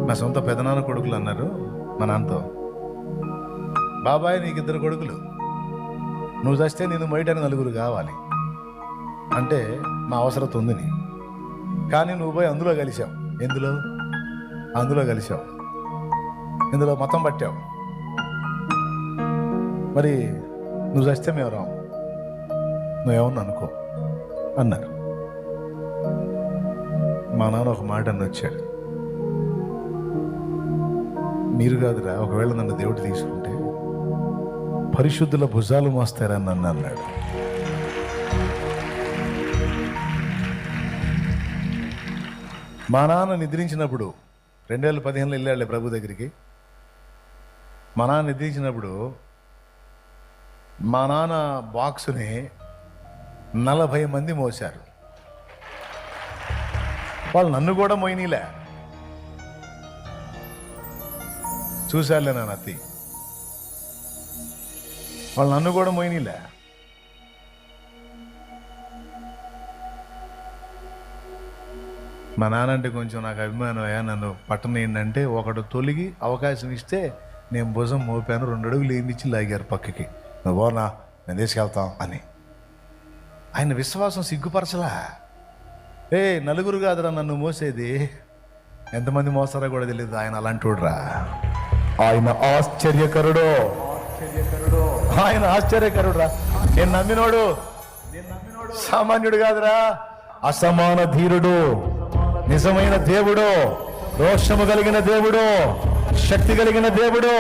మా సొంత పెదనాన్న కొడుకులు అన్నారు మా నాన్నతో, బాబాయ్ నీకు 2 కొడుకులు, నువ్వు చస్తే నేను మొయ్యటానికి 4 కావాలి అంటే మా అవసరత ఉంది నీ, కానీ నువ్వు పోయి అందులో కలిసావు. అందులో కలిసావు, ఇందులో మొత్తం పట్టావు. మరి నువ్వు చస్తే మేము రావు, నువ్వేమన్నా అనుకో అన్నారు. మా నాన్న ఒక మాట అని వచ్చాడు, మీరు కాదురా, ఒకవేళ నన్ను దేవుడు తీసుకుంటే పరిశుద్ధుల భుజాలు మోస్తారని నన్ను అన్నాడు. మా నాన్న నిద్రించినప్పుడు 2015లో వెళ్ళాడు ప్రభు దగ్గరికి. మా నాన్న నిద్రించినప్పుడు మా నాన్న బాక్సుని 40 మంది మోశారు. వాళ్ళు నన్ను కూడా మోయినీలే. చూశారులే నా నత్తి, వాళ్ళు నన్ను కూడా మోయినీలే. మా నాన్న అంటే కొంచెం నాకు అభిమానం. నన్ను పట్టణ ఏంటంటే ఒకడు తొలిగి అవకాశం ఇస్తే నేను భుజం మోపాను, 2 అడుగులు ఏందిచ్చి లాగారు పక్కకి, నువ్వు పోనా నేను తీసుకెళ్తాం అని. ఆయన విశ్వాసం సిగ్గుపరచలా. 4 కాదురా నన్ను మోసేది, ఎంతమంది మోస్తారో కూడా తెలియదు. ఆయన అలాంటిరా, ఆయన ఆశ్చర్యకరుడు, ఆయన ఆశ్చర్యకరుడురా. నేను నమ్మినోడు సామాన్యుడు కాదురా, అసమాన ధీరుడు, నిజమైన దేవుడు, రోషము కలిగిన దేవుడు, శక్తి కలిగిన దేవుడు.